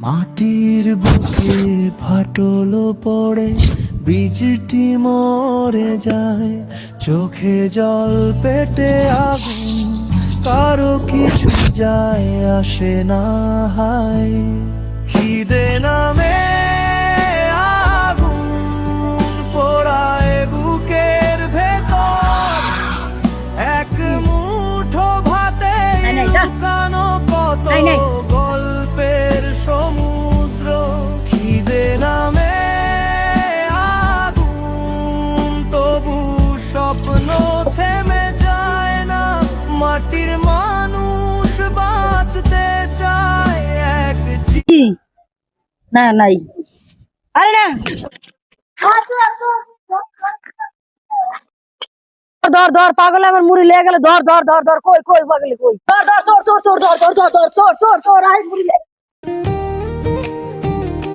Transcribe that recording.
মাটির বুকে ফাটল পড়ে বীজটি মরে যায়, চোখে জল পেটে আগুন, কারো কিছু যায় আসে না। হায় খিদে নামে আগুন পোড়ায় বুকের ভেতর, এক মুঠো ভাতে লুকানো কত গল্পের সমুদ্র। খিদে নামে আগুন তবু স্বপ্ন থেমে যায় না, মাটির মানুষ বাঁচতে চায় এক না নাই আরে না ধর ধর পাগল আমার মুড়ি লেগে গেল ধর ধর ধর ধর কই কই পাগলে কই ধর ধর চোর চোর চোর ধর ধর ধর ধর চোর চোর চোর আই মুড়ি লেগে